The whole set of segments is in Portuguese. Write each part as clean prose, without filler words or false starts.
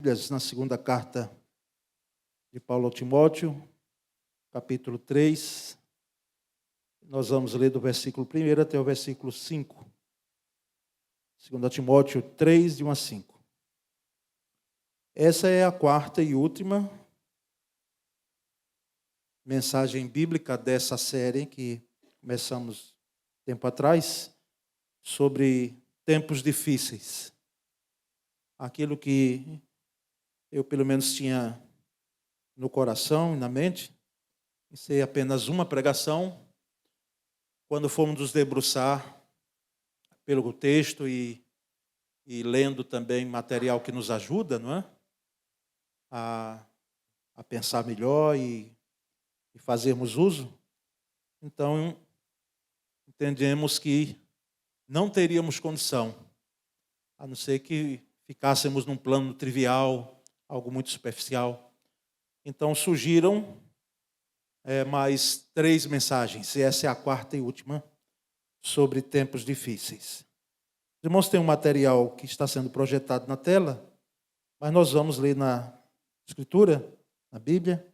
Bíblias na segunda carta de Paulo ao Timóteo, capítulo 3. Nós vamos ler do versículo 1 até o versículo 5. 2 Timóteo 3, de 1 a 5. Essa é a quarta e última mensagem bíblica dessa série que começamos tempo atrás, sobre tempos difíceis. Aquilo que eu pelo menos tinha no coração e na mente, isso é apenas uma pregação. Quando fomos nos debruçar pelo texto e lendo também material que nos ajuda, não é? A pensar melhor e fazermos uso, então entendemos que não teríamos condição, a não ser que ficássemos num plano trivial, algo muito superficial. Então surgiram mais 3 mensagens, e essa é a quarta e última, sobre tempos difíceis. Os irmãos têm um material que está sendo projetado na tela, mas nós vamos ler na Escritura, na Bíblia.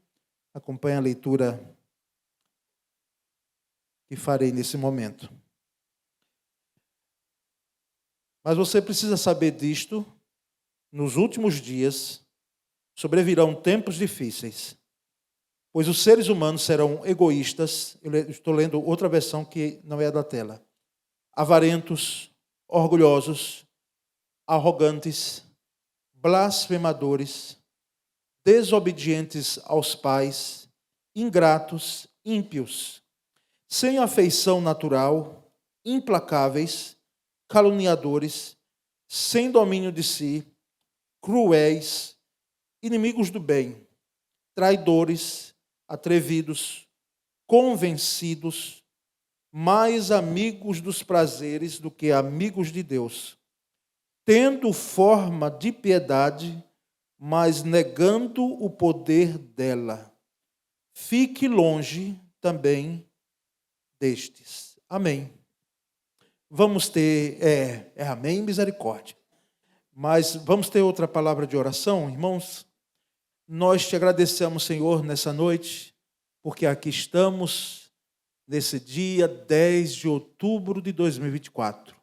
Acompanhe a leitura que farei nesse momento. Mas você precisa saber disto: nos últimos dias sobrevirão tempos difíceis, pois os seres humanos serão egoístas. Eu estou lendo outra versão que não é a da tela. Avarentos, orgulhosos, arrogantes, blasfemadores, desobedientes aos pais, ingratos, ímpios, sem afeição natural, implacáveis, caluniadores, sem domínio de si, cruéis, inimigos do bem, traidores, atrevidos, convencidos, mais amigos dos prazeres do que amigos de Deus, tendo forma de piedade, mas negando o poder dela. Fique longe também destes. Amém. Vamos ter, amém, misericórdia. Mas vamos ter outra palavra de oração, irmãos? Nós te agradecemos, Senhor, nessa noite, porque aqui estamos, nesse dia 10 de outubro de 2024.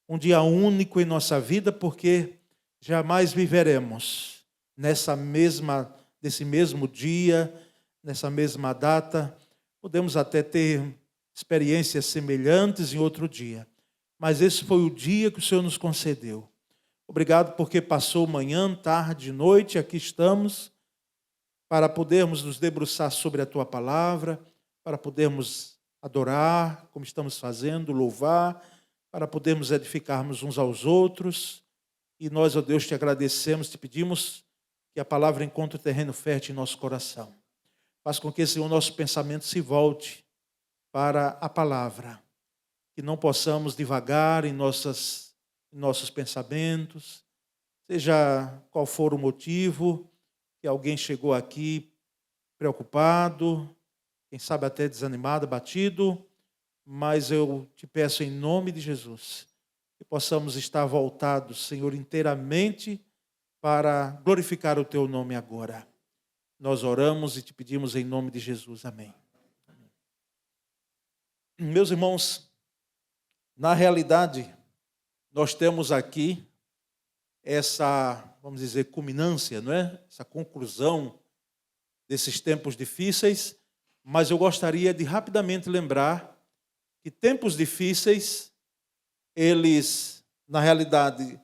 Um dia único em nossa vida, porque jamais viveremos nesse mesmo dia, nessa mesma data. Podemos até ter experiências semelhantes em outro dia, mas esse foi o dia que o Senhor nos concedeu. Obrigado porque passou manhã, tarde, noite, aqui estamos, para podermos nos debruçar sobre a Tua Palavra, para podermos adorar, como estamos fazendo, louvar, para podermos edificarmos uns aos outros. E nós, ó Deus, te agradecemos, te pedimos que a Palavra encontre terreno fértil em nosso coração. Faz com que, Senhor, nosso pensamento se volte para a Palavra, que não possamos divagar em nossos pensamentos, seja qual for o motivo, que alguém chegou aqui preocupado, quem sabe até desanimado, abatido, mas eu te peço em nome de Jesus, que possamos estar voltados, Senhor, inteiramente para glorificar o Teu nome agora. Nós oramos e te pedimos em nome de Jesus. Amém. Meus irmãos, na realidade, nós temos aqui essa, vamos dizer, culminância, não é? Essa conclusão desses tempos difíceis, mas eu gostaria de rapidamente lembrar que tempos difíceis, eles, na realidade,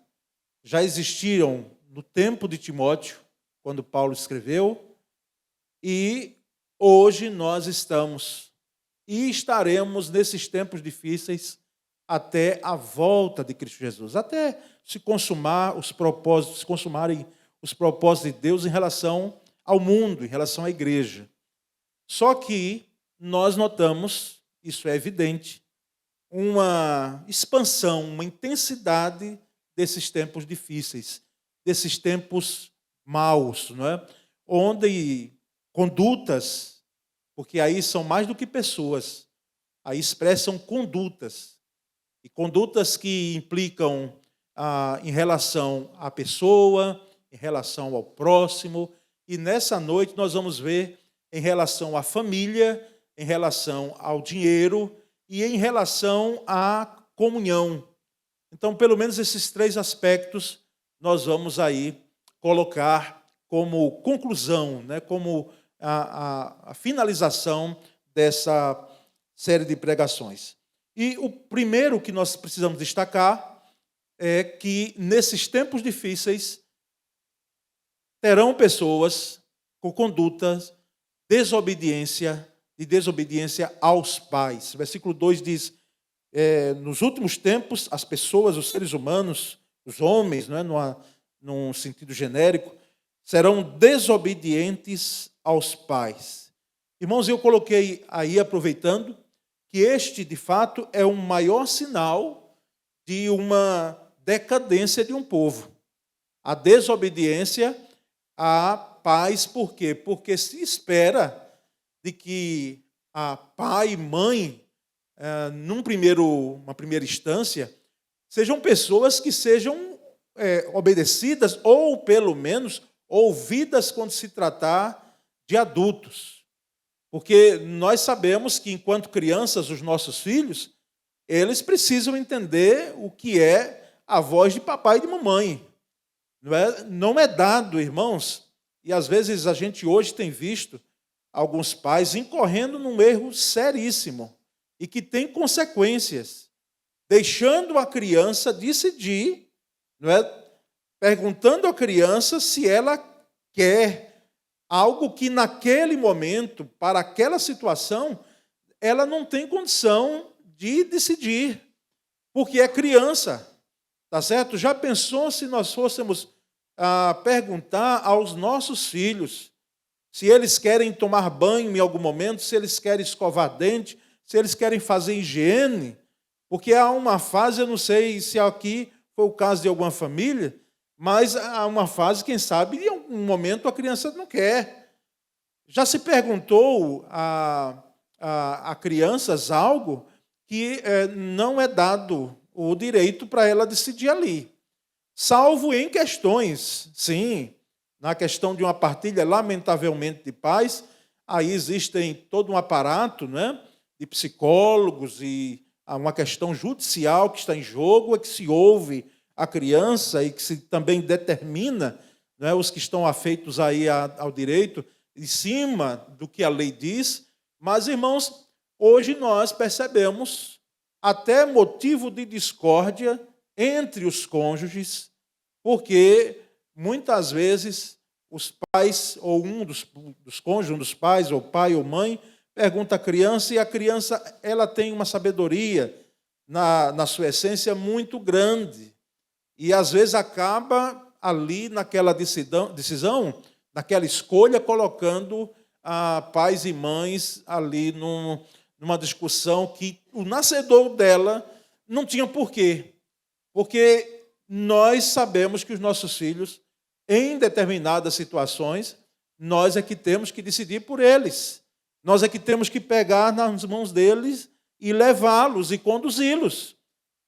já existiram no tempo de Timóteo, quando Paulo escreveu, e hoje nós estamos e estaremos nesses tempos difíceis até a volta de Cristo Jesus, até se consumarem os propósitos de Deus em relação ao mundo, em relação à igreja. Só que nós notamos, isso é evidente, uma expansão, uma intensidade desses tempos difíceis, desses tempos maus, não é? Onde condutas, porque aí são mais do que pessoas, aí expressam condutas, e condutas que implicam em relação à pessoa, em relação ao próximo. E nessa noite nós vamos ver em relação à família, em relação ao dinheiro e em relação à comunhão. Então, pelo menos esses 3 aspectos nós vamos aí colocar como conclusão, né, como a finalização dessa série de pregações. E o primeiro que nós precisamos destacar é que nesses tempos difíceis terão pessoas com condutas de desobediência aos pais. O versículo 2 diz, nos últimos tempos, as pessoas, os seres humanos, os homens, não é, num sentido genérico, serão desobedientes aos pais. Irmãos, eu coloquei aí, aproveitando, que este, de fato, é o maior sinal de uma decadência de um povo. A desobediência a pais, por quê? Porque se espera de que a pai e mãe, numa primeira instância, sejam pessoas que sejam obedecidas ou, pelo menos, ouvidas quando se tratar de adultos. Porque nós sabemos que, enquanto crianças, os nossos filhos, eles precisam entender o que é a voz de papai e de mamãe. Não é dado, irmãos, e às vezes a gente hoje tem visto alguns pais incorrendo num erro seríssimo e que tem consequências, deixando a criança decidir, perguntando à criança se ela quer algo que naquele momento, para aquela situação, ela não tem condição de decidir, porque é criança, tá certo? Já pensou se nós fôssemos perguntar aos nossos filhos se eles querem tomar banho em algum momento, se eles querem escovar dente, se eles querem fazer higiene? Porque há uma fase, eu não sei se aqui foi o caso de alguma família, mas há uma fase, quem sabe, em algum momento a criança não quer. Já se perguntou a crianças algo que não é dado o direito para ela decidir ali. Salvo em questões, sim, na questão de uma partilha, lamentavelmente, de pais, aí existem todo um aparato, né, de psicólogos e uma questão judicial que está em jogo, é que se ouve a criança e que se também determina, né, os que estão afeitos aí ao direito, em cima do que a lei diz. Mas, irmãos, hoje nós percebemos até motivo de discórdia entre os cônjuges, porque muitas vezes os pais, ou um dos cônjuges, um dos pais, ou pai ou mãe, pergunta à criança, e a criança ela tem uma sabedoria na sua essência muito grande. E às vezes acaba ali naquela decisão, naquela escolha, colocando pais e mães ali numa discussão que o nascedor dela não tinha porquê. Porque nós sabemos que os nossos filhos, em determinadas situações, nós é que temos que decidir por eles. Nós é que temos que pegar nas mãos deles e levá-los e conduzi-los.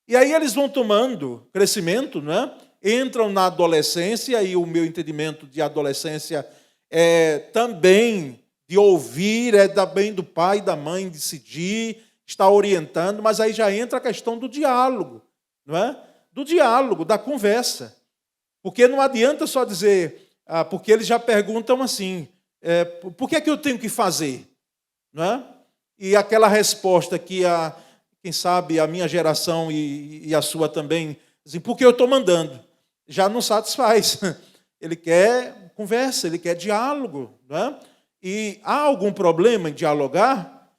E aí eles vão tomando crescimento, não é? Entram na adolescência, e o meu entendimento de adolescência é também de ouvir, é também do pai e da mãe decidir, estar orientando, mas aí já entra a questão do diálogo, não é? Do diálogo, da conversa. Porque não adianta só dizer, porque eles já perguntam assim, por que é que eu tenho que fazer? Não é? E aquela resposta que, quem sabe, a minha geração e a sua também, assim, porque eu estou mandando, já não satisfaz. Ele quer conversa, ele quer diálogo. Não é? E há algum problema em dialogar?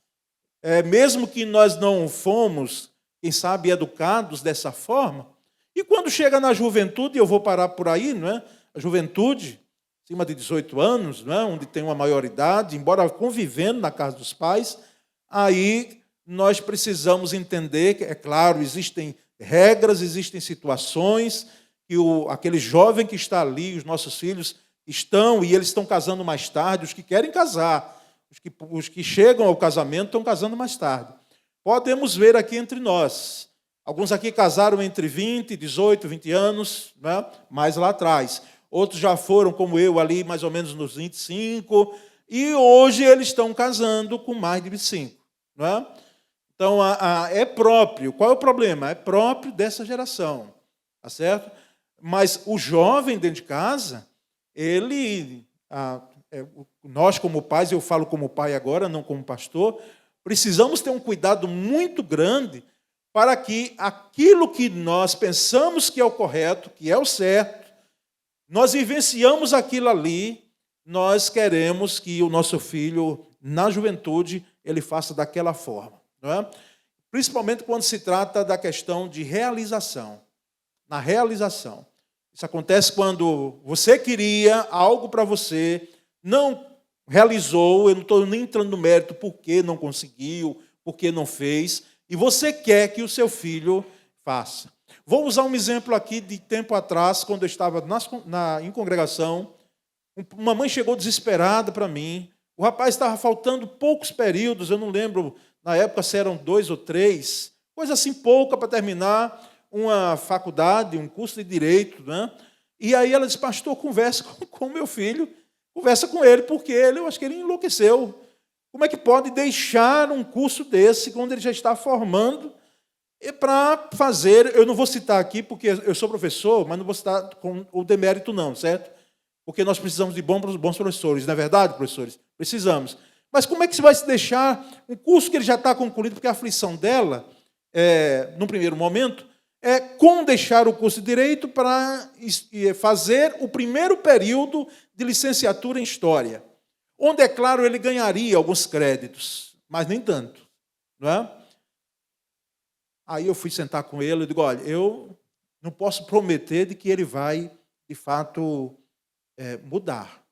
Mesmo que nós não fomos, quem sabe, educados dessa forma. E quando chega na juventude, eu vou parar por aí, não é? A juventude, acima de 18 anos, não é? Onde tem uma maioridade, embora convivendo na casa dos pais, aí nós precisamos entender que, é claro, existem regras, existem situações, que aquele jovem que está ali, os nossos filhos estão, e eles estão casando mais tarde, os que querem casar, os que chegam ao casamento estão casando mais tarde. Podemos ver aqui entre nós, alguns aqui casaram entre 20, 18, 20 anos, né? Mais lá atrás. outros já foram, como eu, ali mais ou menos nos 25, e hoje eles estão casando com mais de 25. Não é? Então, é próprio. Qual é o problema? É próprio dessa geração. Tá certo? Mas o jovem dentro de casa, ele, nós como pais, eu falo como pai agora, não como pastor, precisamos ter um cuidado muito grande para que aquilo que nós pensamos que é o correto, que é o certo, nós vivenciamos aquilo ali, nós queremos que o nosso filho, na juventude, ele faça daquela forma. Não é? Principalmente quando se trata da questão de realização. Na realização. Isso acontece quando você queria algo para você, não realizou, eu não estou nem entrando no mérito por que não conseguiu, por que não fez, e você quer que o seu filho faça. Vou usar um exemplo aqui de tempo atrás, quando eu estava em congregação, uma mãe chegou desesperada para mim, o rapaz estava faltando poucos períodos, eu não lembro, na época se eram 2 ou 3, coisa assim pouca para terminar uma faculdade, um curso de direito, né? E aí ela disse, pastor, conversa com o meu filho, conversa com ele, porque eu acho que ele enlouqueceu. Como é que pode deixar um curso desse, quando ele já está formando, para fazer, eu não vou citar aqui, porque eu sou professor, mas não vou citar com o demérito não, certo? Porque nós precisamos de bons professores, não é verdade, professores? Precisamos. Mas como é que você vai se deixar um curso que ele já está concluído, porque a aflição dela, no primeiro momento, é como deixar o curso de Direito para fazer o primeiro período de licenciatura em História, onde, é claro, ele ganharia alguns créditos, mas nem tanto. Não é? Aí eu fui sentar com ele e digo, olha, eu não posso prometer de que ele vai, de fato, mudar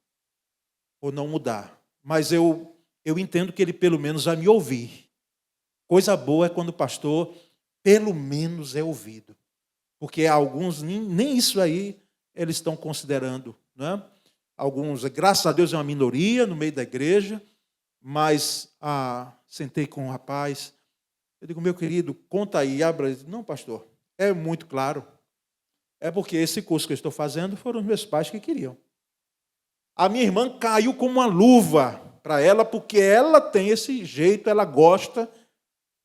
ou não mudar, mas eu entendo que ele pelo menos vai me ouvir. Coisa boa é quando o pastor pelo menos é ouvido. Porque alguns, nem isso aí, eles estão considerando. Né? Alguns, graças a Deus, é uma minoria no meio da igreja, mas sentei com um rapaz, eu digo, meu querido, conta aí, abra. Ele disse, não, pastor, é muito claro. É porque esse curso que eu estou fazendo foram os meus pais que queriam. A minha irmã caiu como uma luva para ela, porque ela tem esse jeito, ela gosta,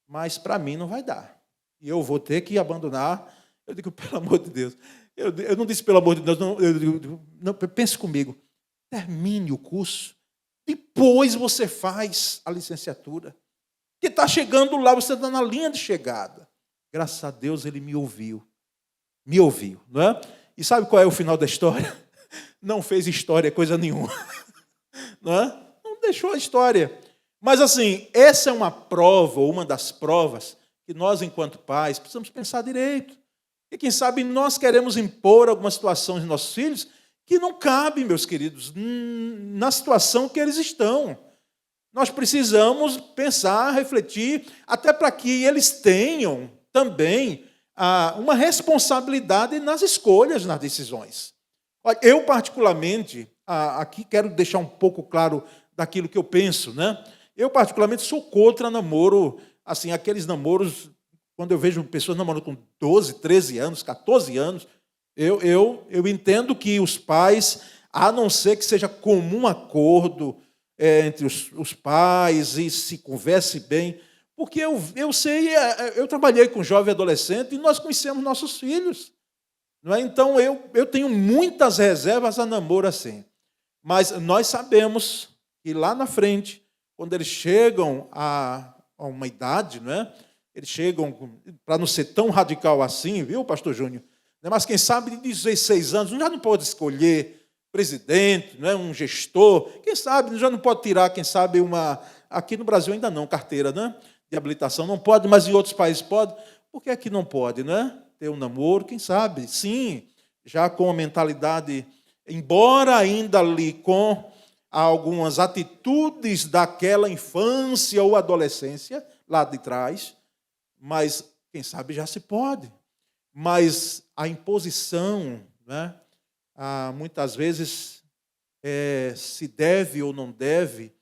mas para mim não vai dar. E eu vou ter que abandonar. Eu digo, pelo amor de Deus. Eu não disse pelo amor de Deus, não, eu digo, não, pense comigo. Termine o curso, depois você faz a licenciatura. Porque está chegando lá, você está na linha de chegada. Graças a Deus ele me ouviu. Me ouviu, não é? E sabe qual é o final da história? Não fez história, coisa nenhuma. Não é? Não deixou a história. Mas assim, essa é uma prova, ou uma das provas, que nós, enquanto pais, precisamos pensar direito. E quem sabe nós queremos impor algumas situações em nossos filhos que não cabem, meus queridos, na situação que eles estão. Nós precisamos pensar, refletir, até para que eles tenham também uma responsabilidade nas escolhas, nas decisões. Olha, eu, particularmente, aqui quero deixar um pouco claro daquilo que eu penso, né? Eu, particularmente, sou contra namoro, assim, aqueles namoros, quando eu vejo pessoas namorando com 12, 13 anos, 14 anos, eu entendo que os pais, a não ser que seja comum acordo entre os pais e se converse bem, porque eu sei, eu trabalhei com jovem adolescente e nós conhecemos nossos filhos. Não é? Então, eu tenho muitas reservas a namoro assim. Mas nós sabemos que lá na frente, quando eles chegam a uma idade, não é? Eles chegam, para não ser tão radical assim, viu, pastor Júnior? Mas quem sabe de 16 anos, já não pode escolher presidente, não é? Um gestor, quem sabe já não pode tirar, quem sabe, aqui no Brasil ainda não, carteira, né? De habilitação, não pode, mas em outros países pode. Por que aqui não pode, não é? Ter um namoro, quem sabe? Sim, já com a mentalidade, embora ainda ali com algumas atitudes daquela infância ou adolescência, lá de trás, mas, quem sabe, já se pode. Mas a imposição, né, muitas vezes, se deve ou não deve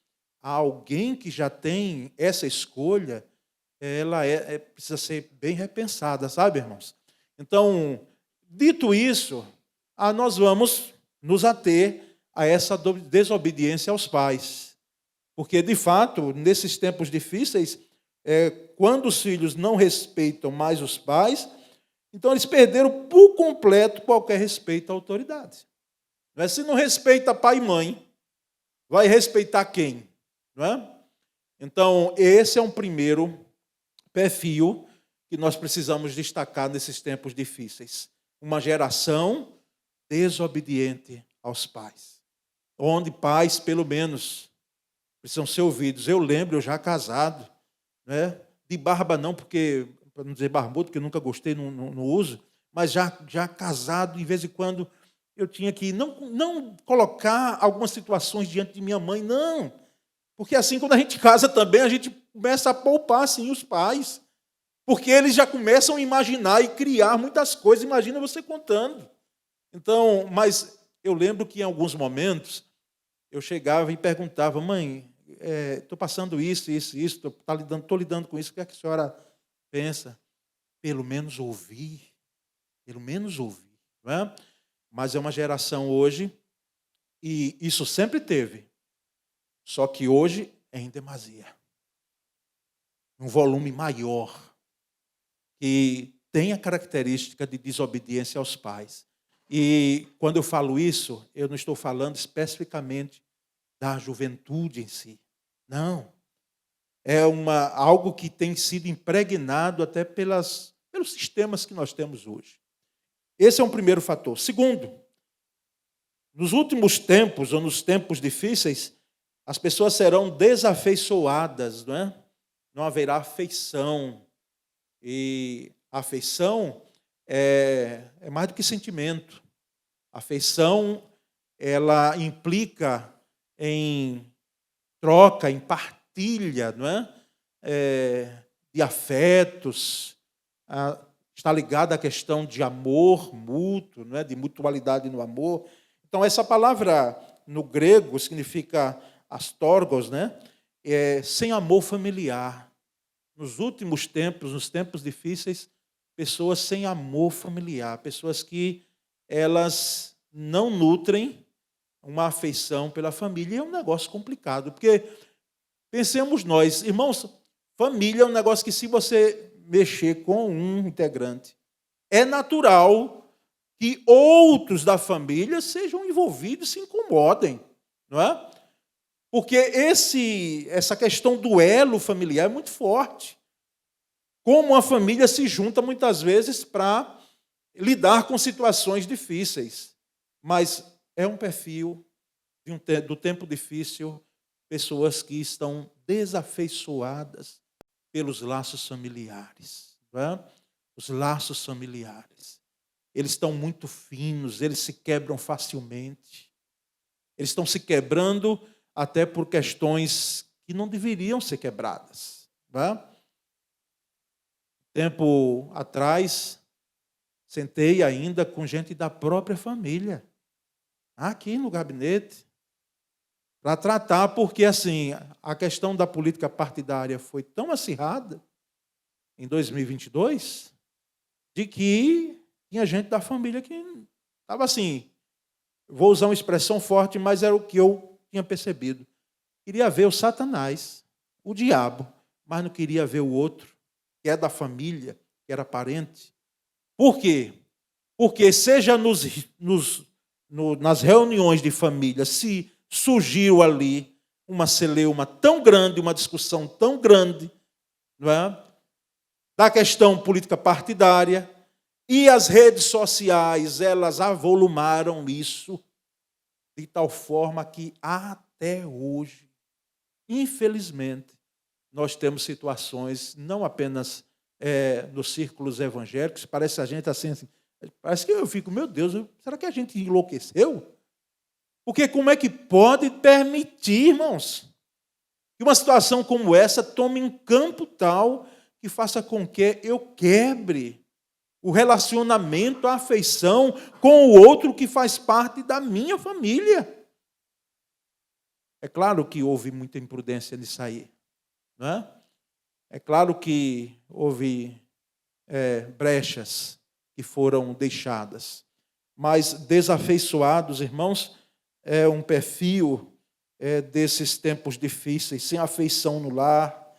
a alguém que já tem essa escolha, ela precisa ser bem repensada, sabe, irmãos? Então, dito isso, nós vamos nos ater a essa desobediência aos pais. Porque, de fato, nesses tempos difíceis, quando os filhos não respeitam mais os pais, então eles perderam por completo qualquer respeito à autoridade. Se não respeita pai e mãe, vai respeitar quem? Não é? Então, esse é um primeiro perfil que nós precisamos destacar nesses tempos difíceis. Uma geração desobediente aos pais. Onde pais, pelo menos, precisam ser ouvidos. Eu lembro, eu já casado, né? De barba não, porque, para não dizer barbudo, porque eu nunca gostei, não uso, mas já casado, de vez em quando, eu tinha que não colocar algumas situações diante de minha mãe, não. Porque assim, quando a gente casa também, a gente começa a poupar, assim, os pais. Porque eles já começam a imaginar e criar muitas coisas. Imagina você contando. Então, mas eu lembro que em alguns momentos, eu chegava e perguntava, mãe, estou passando isso, estou lidando com isso, o que é que a senhora pensa? Pelo menos ouvir, não é? Mas é uma geração hoje, e isso sempre teve, só que hoje é em demasia. Um volume maior, que tem a característica de desobediência aos pais. E quando eu falo isso, eu não estou falando especificamente da juventude em si. Não. É algo que tem sido impregnado até pelos sistemas que nós temos hoje. Esse é um primeiro fator. Segundo, nos últimos tempos, ou nos tempos difíceis, as pessoas serão desafeiçoadas, não é? Não haverá afeição. E a afeição é mais do que sentimento. A afeição, ela implica em troca, em partilha, não é? De afetos, está ligada à questão de amor mútuo, não é? De mutualidade no amor. Então, essa palavra no grego significa astorgos, né? Sem amor familiar. Nos últimos tempos, nos tempos difíceis, pessoas sem amor familiar, pessoas que elas não nutrem uma afeição pela família. E é um negócio complicado, porque pensemos nós, irmãos, família é um negócio que, se você mexer com um integrante, é natural que outros da família sejam envolvidos e se incomodem, não é? Porque essa questão do elo familiar é muito forte. Como a família se junta muitas vezes para lidar com situações difíceis. Mas é um perfil do tempo difícil, pessoas que estão desafeiçoadas pelos laços familiares. Não é? Os laços familiares. Eles estão muito finos, eles se quebram facilmente. Eles estão se quebrando até por questões que não deveriam ser quebradas. Não é? Tempo atrás, sentei ainda com gente da própria família, aqui no gabinete, para tratar, porque assim, a questão da política partidária foi tão acirrada em 2022, de que tinha gente da família que estava assim, vou usar uma expressão forte, mas era o que eu tinha percebido. Queria ver o Satanás, o diabo, mas não queria ver o outro, que é da família, que era parente. Por quê? Porque seja nas reuniões de família, se surgiu ali uma celeuma tão grande, uma discussão tão grande, não é? Da questão política partidária, e as redes sociais, elas avolumaram isso de tal forma que até hoje, infelizmente, nós temos situações, não apenas nos círculos evangélicos, parece a gente assim, parece que eu fico, meu Deus, será que a gente enlouqueceu? Porque como é que pode permitir, irmãos, que uma situação como essa tome um campo tal que faça com que eu quebre o relacionamento, a afeição com o outro que faz parte da minha família? É claro que houve muita imprudência nisso aí, não é? É claro que houve brechas que foram deixadas, mais desafeiçoados, irmãos, é um perfil desses tempos difíceis, sem afeição no lar.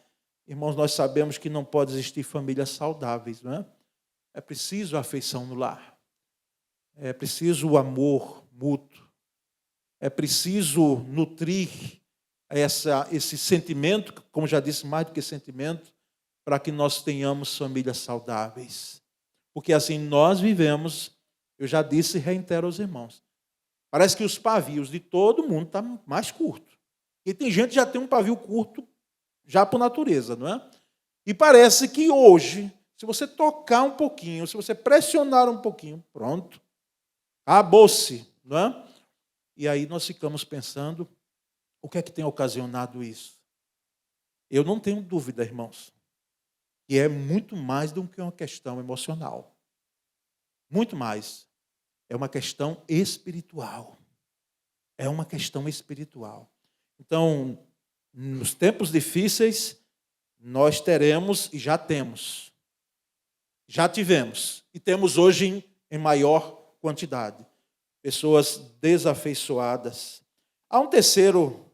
Irmãos, nós sabemos que não pode existir famílias saudáveis, não é? É preciso a afeição no lar. É preciso o amor mútuo. É preciso nutrir esse sentimento, como já disse, mais do que sentimento, para que nós tenhamos famílias saudáveis. Porque assim nós vivemos, eu já disse e reitero aos irmãos, parece que os pavios de todo mundo estão mais curtos. E tem gente que já tem um pavio curto, já por natureza, não é? E parece que hoje, se você tocar um pouquinho, se você pressionar um pouquinho, pronto, acabou-se, não é? E aí nós ficamos pensando, o que é que tem ocasionado isso? Eu não tenho dúvida, irmãos, que é muito mais do que uma questão emocional. Muito mais. É uma questão espiritual. É uma questão espiritual. Então, nos tempos difíceis, nós teremos e já temos. Já tivemos. E temos hoje em maior quantidade. Pessoas desafeiçoadas. Há um terceiro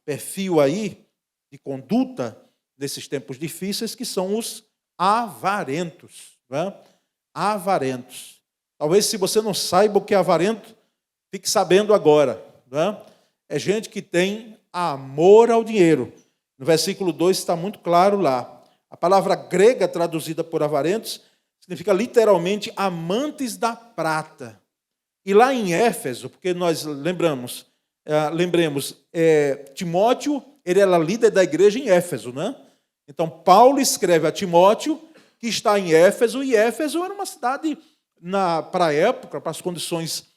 perfil aí de conduta nesses tempos difíceis, que são os avarentos. Não é? Avarentos. Talvez, se você não saiba o que é avarento, fique sabendo agora. Não é? É gente que tem amor ao dinheiro. No versículo 2 está muito claro lá. A palavra grega traduzida por avarentos significa literalmente amantes da prata. E lá em Éfeso, porque nós lembremos, Timóteo, ele era líder da igreja em Éfeso, né? Então, Paulo escreve a Timóteo, que está em Éfeso, e Éfeso era uma cidade, para a época, para as condições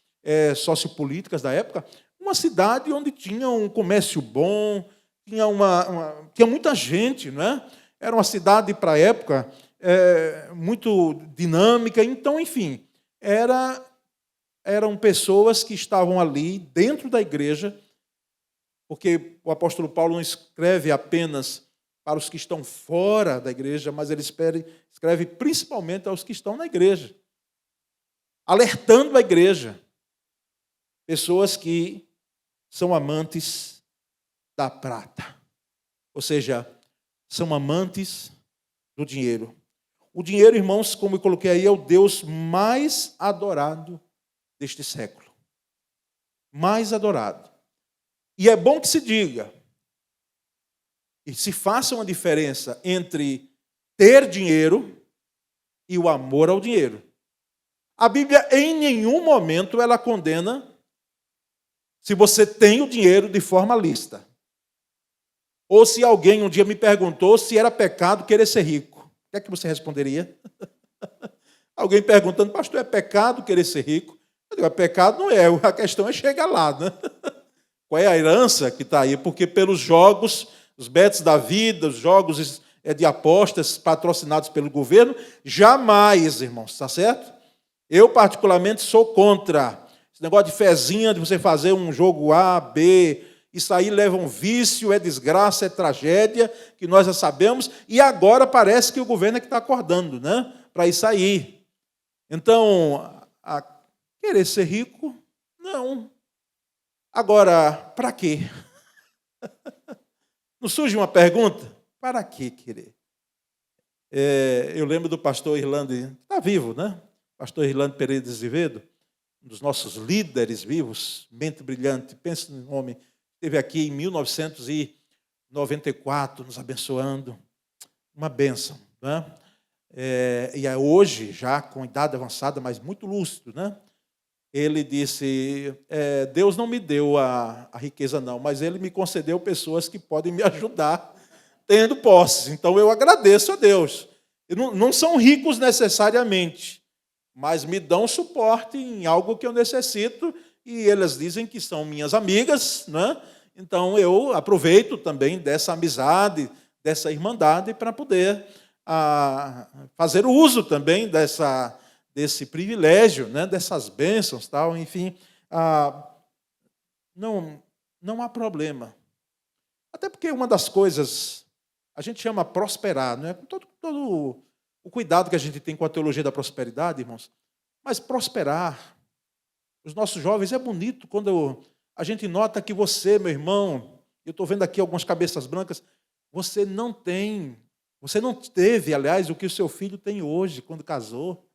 sociopolíticas da época, uma cidade onde tinha um comércio bom, tinha muita gente, né? Era uma cidade, para a época, muito dinâmica. Então, enfim, eram pessoas que estavam ali dentro da igreja, porque o apóstolo Paulo não escreve apenas para os que estão fora da igreja, mas ele escreve principalmente aos que estão na igreja, alertando a igreja. Pessoas que são amantes da prata, ou seja, são amantes do dinheiro. O dinheiro, irmãos, como eu coloquei aí, é o Deus mais adorado deste século. Mais adorado. E é bom que se diga, e se faça uma diferença entre ter dinheiro e o amor ao dinheiro. A Bíblia, em nenhum momento, ela condena se você tem o dinheiro de forma lícita. Ou se alguém um dia me perguntou se era pecado querer ser rico. O que é que você responderia? Alguém perguntando, pastor, é pecado querer ser rico? Eu digo, pecado não é, a questão é chegar lá, né? Qual é a herança que está aí? Porque pelos jogos, os betos da vida, os jogos de apostas patrocinados pelo governo, jamais, irmãos, está certo? Eu, particularmente, sou contra esse negócio de fezinha, de você fazer um jogo A, B, isso aí leva um vício, é desgraça, é tragédia, que nós já sabemos, e agora parece que o governo é que está acordando, né? Para isso aí. Então, querer ser rico, não. Agora, para quê? Não surge uma pergunta? Para que querer? Eu lembro do pastor Irlando, está vivo, né? Pastor Irlando Pereira de Azevedo, um dos nossos líderes vivos, mente brilhante, pensa no homem, esteve aqui em 1994, nos abençoando, uma bênção, né? E hoje, já com idade avançada, mas muito lúcido, né? Ele disse, Deus não me deu a riqueza não, mas Ele me concedeu pessoas que podem me ajudar tendo posses. Então eu agradeço a Deus. Não são ricos necessariamente, mas me dão suporte em algo que eu necessito, e elas dizem que são minhas amigas, né? Então eu aproveito também dessa amizade, dessa irmandade, para poder fazer uso também desse privilégio, né? Dessas bênçãos, tal, enfim. Não há problema. Até porque uma das coisas, a gente chama prosperar, não é? Com todo o cuidado que a gente tem com a teologia da prosperidade, irmãos, Mas prosperar, os nossos jovens, é bonito quando a gente nota que você, meu irmão, eu estou vendo aqui algumas cabeças brancas, você não teve, aliás, o que o seu filho tem hoje, quando casou.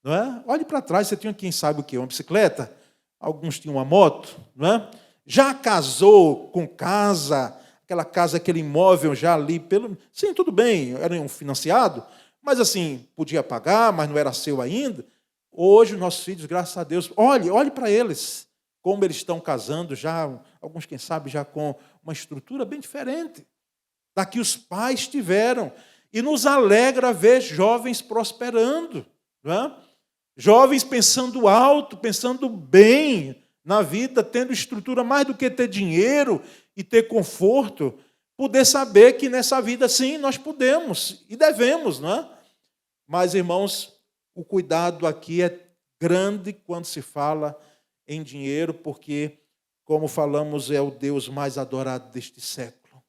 Não é? Olhe para trás, você tinha, quem sabe o quê? Uma bicicleta? Alguns tinham uma moto, não é? Já casou com casa, aquela casa, aquele imóvel já ali, sim, tudo bem, era um financiado, mas assim, podia pagar, mas não era seu ainda. Hoje, os nossos filhos, graças a Deus, olhe para eles, como eles estão casando já, alguns, quem sabe, já com uma estrutura bem diferente da que os pais tiveram. E nos alegra ver jovens prosperando, não é? Jovens pensando alto, pensando bem na vida, tendo estrutura mais do que ter dinheiro e ter conforto, poder saber que nessa vida, sim, nós podemos e devemos, não é? Mas, irmãos, o cuidado aqui é grande quando se fala em dinheiro, porque, como falamos, é o Deus mais adorado deste século.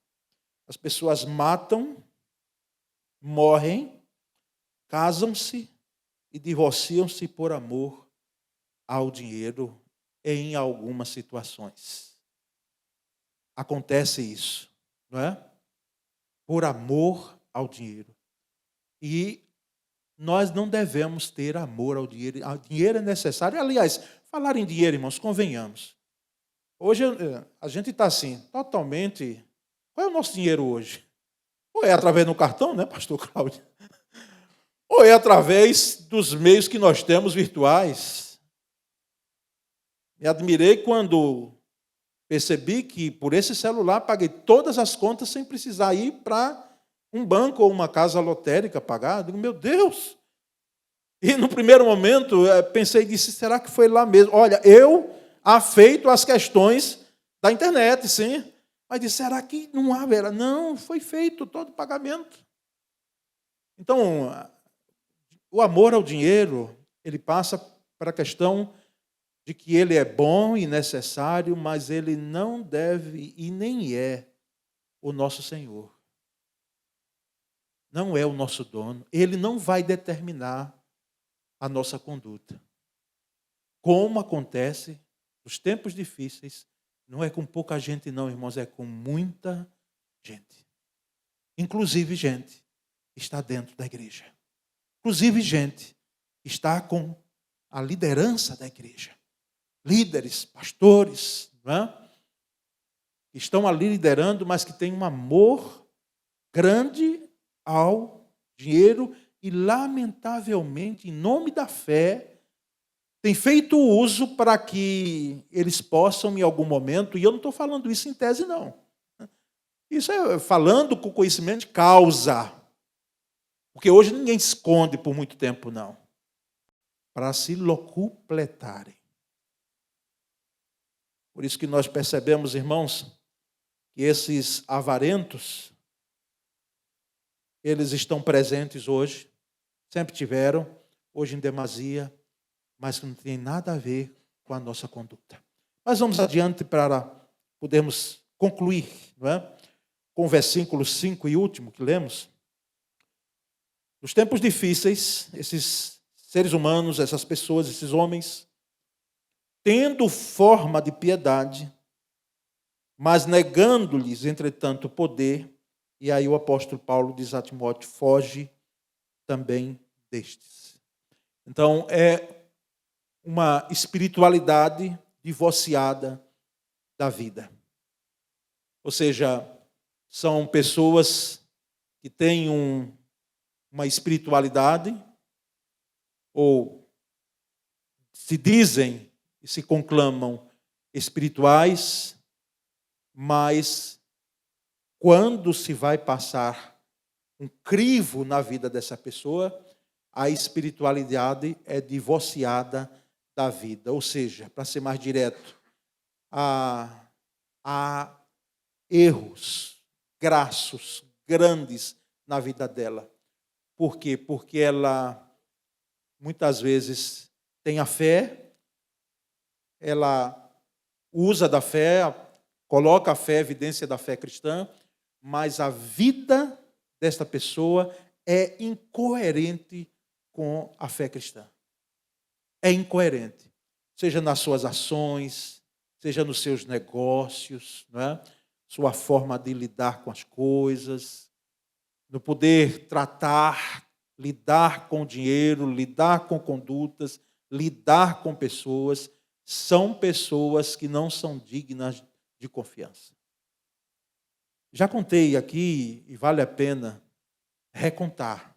As pessoas matam, morrem, casam-se e divorciam-se por amor ao dinheiro em algumas situações. Acontece isso, não é? Por amor ao dinheiro. E nós não devemos ter amor ao dinheiro. O dinheiro é necessário. Aliás, falar em dinheiro, irmãos, convenhamos. Hoje a gente está assim, totalmente... Qual é o nosso dinheiro hoje? Ou é através do cartão, né, pastor Cláudio? Ou é através dos meios que nós temos virtuais. Me admirei quando percebi que por esse celular paguei todas as contas sem precisar ir para um banco ou uma casa lotérica pagar. Digo, meu Deus! E no primeiro momento pensei e disse, será que foi lá mesmo? Olha, eu afeito as questões da internet, sim. Mas disse, será que não haverá? Não, foi feito todo o pagamento. Então, o amor ao dinheiro, ele passa para a questão de que ele é bom e necessário, mas ele não deve e nem é o nosso Senhor. Não é o nosso dono. Ele não vai determinar a nossa conduta. Como acontece nos tempos difíceis, não é com pouca gente não, irmãos, é com muita gente. Inclusive gente que está dentro da igreja. Inclusive gente que está com a liderança da igreja. Líderes, pastores, não é? Que estão ali liderando, mas que têm um amor grande ao dinheiro e, lamentavelmente, em nome da fé, tem feito uso para que eles possam, em algum momento, e eu não estou falando isso em tese, não. Isso é falando com conhecimento de causa. Porque hoje ninguém esconde por muito tempo, não. Para se locupletarem. Por isso que nós percebemos, irmãos, que esses avarentos, eles estão presentes hoje, sempre tiveram, hoje em demasia, mas que não tem nada a ver com a nossa conduta. Mas vamos adiante para podermos concluir, não é? Com o versículo 5 e último que lemos. Nos tempos difíceis, esses seres humanos, essas pessoas, esses homens, tendo forma de piedade, mas negando-lhes, entretanto, o poder, e aí o apóstolo Paulo diz a Timóteo, foge também destes. Então, é uma espiritualidade divorciada da vida. Ou seja, são pessoas que têm uma espiritualidade, ou se dizem e se conclamam espirituais, mas quando se vai passar um crivo na vida dessa pessoa, a espiritualidade é divorciada da vida. Ou seja, para ser mais direto, há erros, grassos grandes na vida dela. Por quê? Porque ela, muitas vezes, tem a fé, ela usa da fé, coloca a fé, evidência da fé cristã, mas a vida desta pessoa é incoerente com a fé cristã. é incoerente, seja nas suas ações, seja nos seus negócios, não é? Sua forma de lidar com as coisas, no poder tratar, lidar com dinheiro, lidar com condutas, lidar com pessoas, são pessoas que não são dignas de confiança. Já contei aqui, e vale a pena recontar,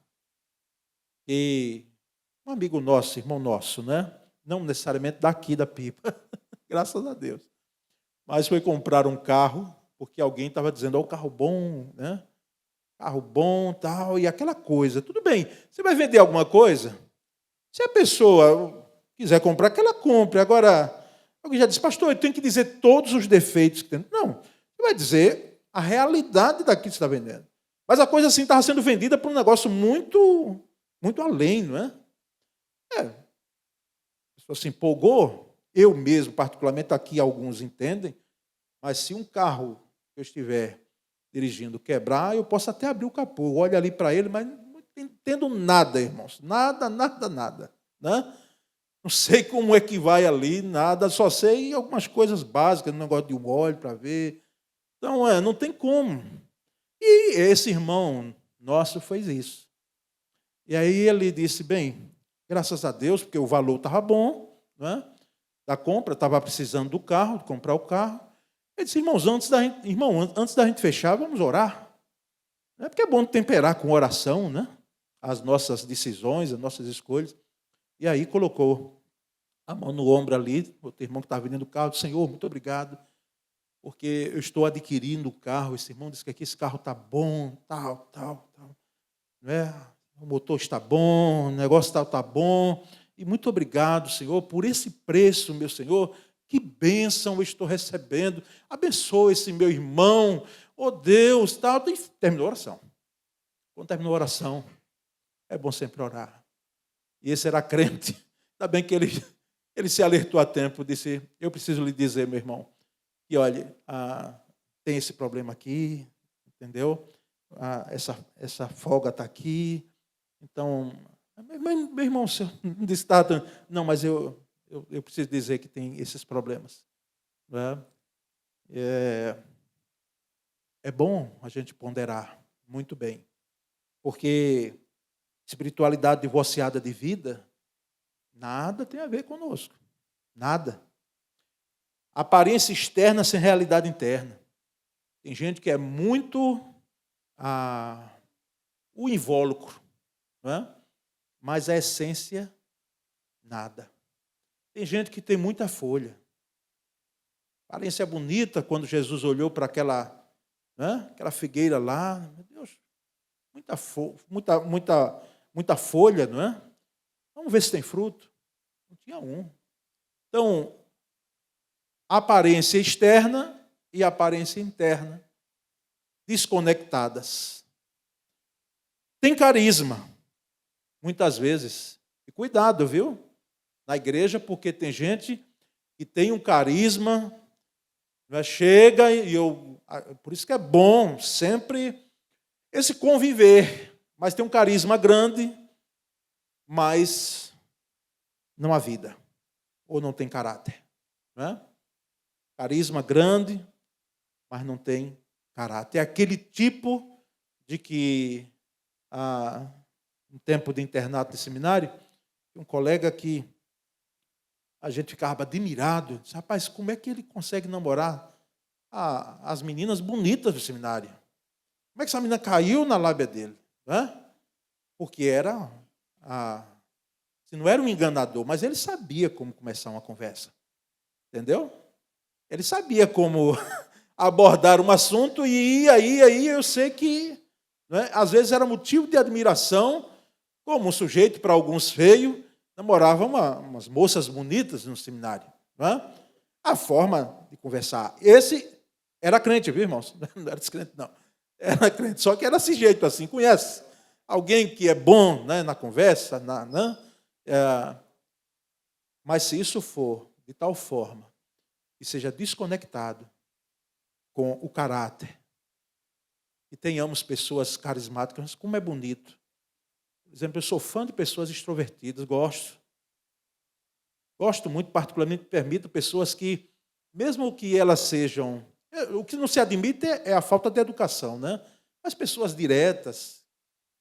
que um amigo nosso, irmão nosso, né? Não necessariamente daqui da Pipa, graças a Deus, mas foi comprar um carro, porque alguém estava dizendo, ó, o carro bom, né? Carro bom, tal, e aquela coisa. Tudo bem, você vai vender alguma coisa? Se a pessoa quiser comprar, que ela compre. Agora, alguém já disse, pastor, eu tenho que dizer todos os defeitos que tem. Não, você vai dizer a realidade daquilo que você está vendendo. Mas a coisa assim estava sendo vendida por um negócio muito, muito além, não é? A pessoa se empolgou, eu mesmo, particularmente aqui, alguns entendem, mas se um carro que eu estiver dirigindo quebrar, eu posso até abrir o capô, eu olho ali para ele, mas não entendo nada, irmãos, nada, nada, nada, né? Não sei como é que vai ali, nada, só sei algumas coisas básicas, um negócio de um óleo para ver. Então, não tem como. E esse irmão nosso fez isso. E aí ele disse, bem, graças a Deus, porque o valor estava bom, né, da compra, estava precisando do carro, de comprar o carro. Ele disse, irmão, antes da gente fechar, vamos orar. Porque é bom temperar com oração, né, as nossas decisões, as nossas escolhas. E aí colocou a mão no ombro ali, o irmão que estava vendendo o carro, disse, Senhor, muito obrigado, porque eu estou adquirindo o carro. Esse irmão disse que aqui esse carro está bom, tal. Não é? O motor está bom, o negócio está bom. E muito obrigado, Senhor, por esse preço, meu Senhor. Que bênção eu estou recebendo. Abençoa esse meu irmão. Oh, Deus, tal. E terminou a oração. Quando terminou a oração, é bom sempre orar. E esse era crente. Ainda bem que ele se alertou a tempo, disse, eu preciso lhe dizer, meu irmão, que, olha, tem esse problema aqui, entendeu? Essa folga está aqui. Então, meu irmão, senhor disse, não, mas eu preciso dizer que tem esses problemas. Não é? É bom a gente ponderar muito bem, porque espiritualidade divorciada de vida, nada tem a ver conosco. Nada. Aparência externa sem realidade interna. Tem gente que é muito o invólucro, não é? Mas a essência, nada. Tem gente que tem muita folha. Aparência bonita quando Jesus olhou para aquela figueira lá. Meu Deus, muita folha, não é? Vamos ver se tem fruto. Não tinha um. Então, aparência externa e aparência interna desconectadas. Tem carisma, muitas vezes. E cuidado, viu? Na igreja, porque tem gente que tem um carisma, chega e por isso que é bom sempre esse conviver, mas tem um carisma grande, mas não há vida, ou não tem caráter. Não é? Carisma grande, mas não tem caráter. É aquele tipo de que, um tempo de internato de seminário, um colega que a gente ficava admirado, disse, rapaz, como é que ele consegue namorar as meninas bonitas do seminário? Como é que essa menina caiu na lábia dele? Né? Porque se não era um enganador, mas ele sabia como começar uma conversa. Entendeu? Ele sabia como abordar um assunto e aí eu sei que, né, às vezes era motivo de admiração, como um sujeito, para alguns feio, namorava umas moças bonitas no seminário. Né? A forma de conversar. Esse era crente, viu, irmãos? Não era descrente, não. Era crente, só que era desse jeito assim, conhece? Alguém que é bom, né, na conversa, mas se isso for de tal forma que seja desconectado com o caráter, e tenhamos pessoas carismáticas, como é bonito. Por exemplo, eu sou fã de pessoas extrovertidas, gosto. Gosto muito, particularmente, permito pessoas que, mesmo que elas sejam... O que não se admite é a falta de educação, né? Mas pessoas diretas,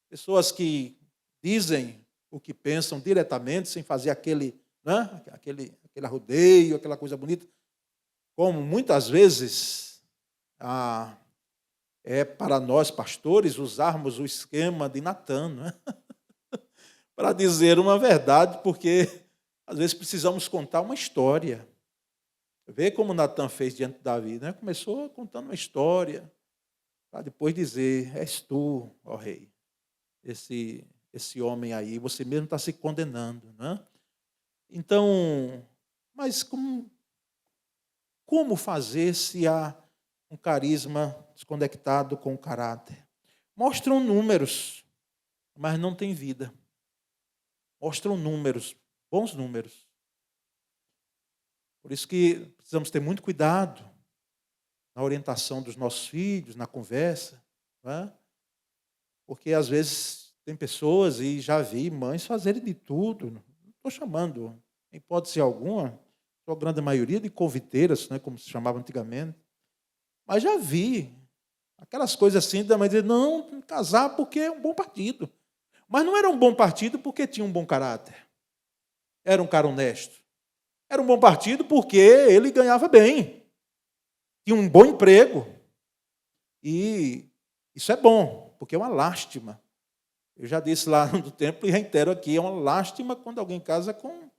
pessoas que dizem o que pensam diretamente, sem fazer aquele, né? aquele arrodeio, aquela coisa bonita, como muitas vezes é para nós, pastores, usarmos o esquema de Natan, né? Para dizer uma verdade, porque às vezes precisamos contar uma história. Vê como Natan fez diante de Davi, né? Começou contando uma história, para depois dizer: és tu, ó rei, esse homem aí, você mesmo está se condenando, né? Então, mas como fazer se há um carisma desconectado com o caráter? Mostram números, mas não tem vida. Mostram números, bons números. Por isso que precisamos ter muito cuidado na orientação dos nossos filhos, na conversa, né? Porque às vezes tem pessoas, e já vi mães fazerem de tudo, não estou chamando, em hipótese alguma, a grande maioria de conviteiras, né, como se chamava antigamente, mas já vi aquelas coisas assim da mãe dizer: não, casar porque é um bom partido. Mas não era um bom partido porque tinha um bom caráter, era um cara honesto. Era um bom partido porque ele ganhava bem, tinha um bom emprego. E isso é bom, porque é uma lástima. Eu já disse lá no templo e reitero aqui: é uma lástima quando alguém casa com um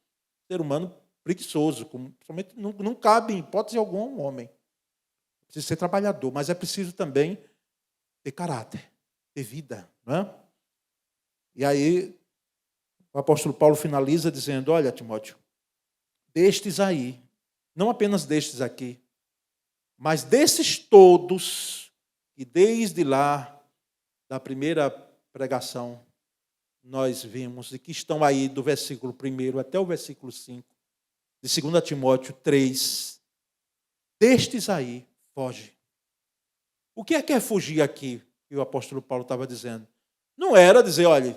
ser humano preguiçoso. Principalmente não cabe, em hipótese alguma, um homem. Precisa ser trabalhador, mas é preciso também ter caráter, ter vida. Não é? E aí o apóstolo Paulo finaliza dizendo: olha, Timóteo, destes aí, não apenas destes aqui, mas desses todos, e desde lá, da primeira pregação, nós vimos, e que estão aí do versículo 1 até o versículo 5, de 2 Timóteo 3, destes aí, foge. O que é fugir aqui, que o apóstolo Paulo estava dizendo? Não era dizer: olha,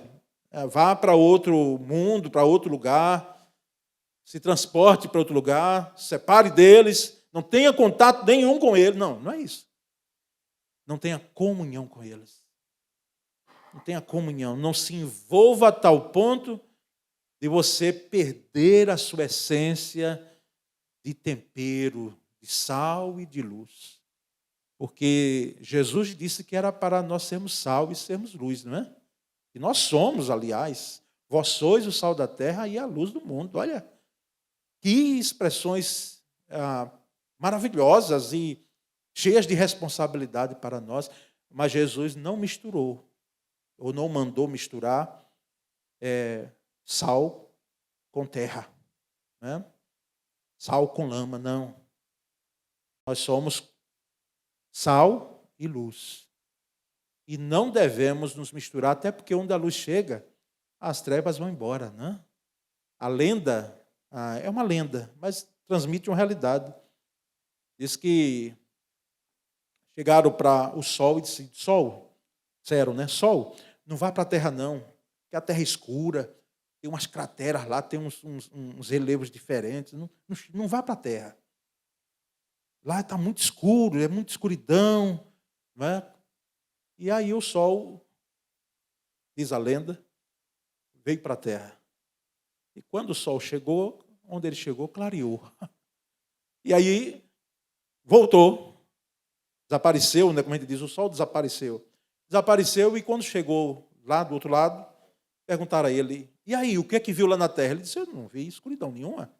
vá para outro mundo, para outro lugar, se transporte para outro lugar, separe deles, não tenha contato nenhum com eles. Não, não é isso. Não tenha comunhão com eles. Não tenha comunhão. Não se envolva a tal ponto de você perder a sua essência de tempero, de sal e de luz. Porque Jesus disse que era para nós sermos sal e sermos luz, não é? E nós somos, aliás. Vós sois o sal da terra e a luz do mundo. Olha, que expressões maravilhosas e cheias de responsabilidade para nós. Mas Jesus não misturou, ou não mandou misturar sal com terra, né? Sal com lama, não. Nós somos sal e luz. E não devemos nos misturar, até porque onde a luz chega, as trevas vão embora, né? A lenda é uma lenda, mas transmite uma realidade. Diz que chegaram para o sol e disseram: sol, disseram, né? Sol, não vá para a terra não, porque a terra é escura, tem umas crateras lá, tem uns relevos diferentes, não vá para a terra. Lá está muito escuro, é muita escuridão, né? E aí o sol, diz a lenda, veio para a terra. E quando o sol chegou, onde ele chegou, clareou. E aí voltou, desapareceu, né? Como a gente diz, o sol desapareceu. Desapareceu, e quando chegou lá do outro lado, perguntaram a ele: e aí, o que é que viu lá na terra? Ele disse: eu não vi escuridão nenhuma.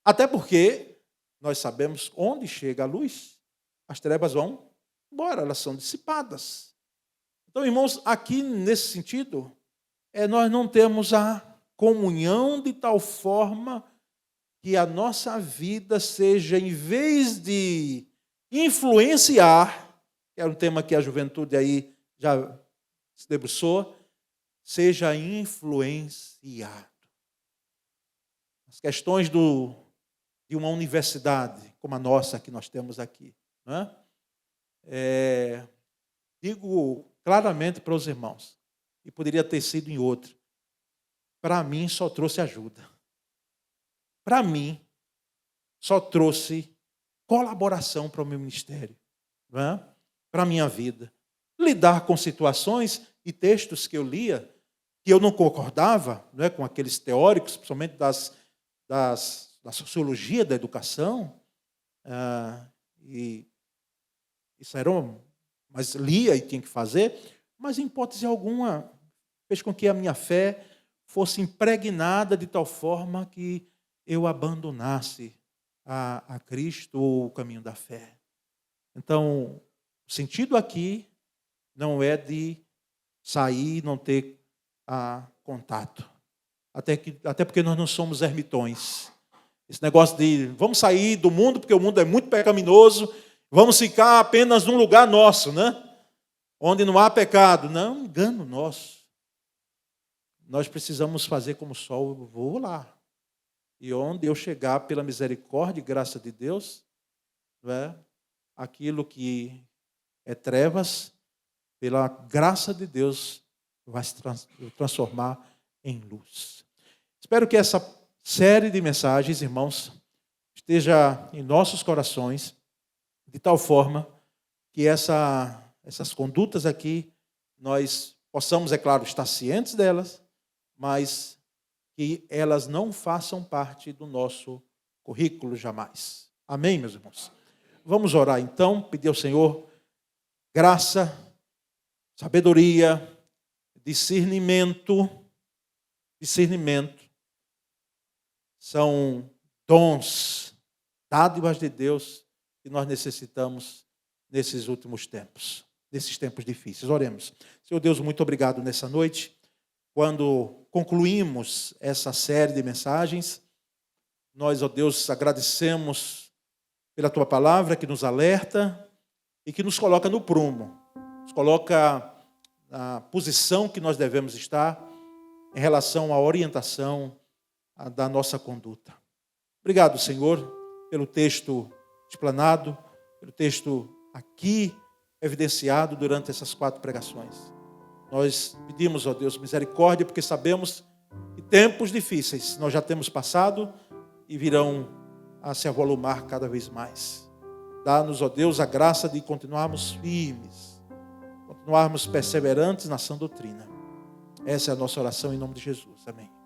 Até porque nós sabemos onde chega a luz, as trevas vão embora, elas são dissipadas. Então, irmãos, aqui nesse sentido, nós não temos a comunhão de tal forma que a nossa vida seja, em vez de influenciar, que é um tema que a juventude aí já se debruçou, seja influenciado. As questões de uma universidade como a nossa que nós temos aqui, não é? Digo claramente para os irmãos, e poderia ter sido em outro, para mim só trouxe ajuda. para mim, só trouxe colaboração para o meu ministério, né? Para a minha vida. Lidar com situações e textos que eu lia, que eu não concordava, né, com aqueles teóricos, principalmente da sociologia da educação, e isso era mas lia e tinha que fazer, mas em hipótese alguma fez com que a minha fé fosse impregnada de tal forma que eu abandonasse a Cristo ou o caminho da fé. Então, o sentido aqui não é de sair e não ter contato. Até porque nós não somos ermitões. Esse negócio de vamos sair do mundo porque o mundo é muito pecaminoso, vamos ficar apenas num lugar nosso, né? Onde não há pecado. Não, engano nosso. Nós precisamos fazer como o sol, eu vou lá. E onde eu chegar pela misericórdia e graça de Deus, né, aquilo que é trevas, pela graça de Deus, vai se transformar em luz. Espero que essa série de mensagens, irmãos, esteja em nossos corações, de tal forma que essas condutas aqui, nós possamos, é claro, estar cientes delas, mas que elas não façam parte do nosso currículo jamais. Amém, meus irmãos? Vamos orar então, pedir ao Senhor graça, sabedoria, discernimento. São dons, dádivas de Deus que nós necessitamos nesses últimos tempos, nesses tempos difíceis. Oremos. Senhor Deus, muito obrigado nessa noite. Quando concluímos essa série de mensagens, nós, ó Deus, agradecemos pela Tua palavra que nos alerta e que nos coloca no prumo, nos coloca na posição que nós devemos estar em relação à orientação da nossa conduta. Obrigado, Senhor, pelo texto explanado, pelo texto aqui evidenciado durante essas 4 pregações. Nós pedimos, ó Deus, misericórdia, porque sabemos que tempos difíceis nós já temos passado e virão a se avolumar cada vez mais. Dá-nos, ó Deus, a graça de continuarmos firmes, continuarmos perseverantes na sã doutrina. Essa é a nossa oração em nome de Jesus. Amém.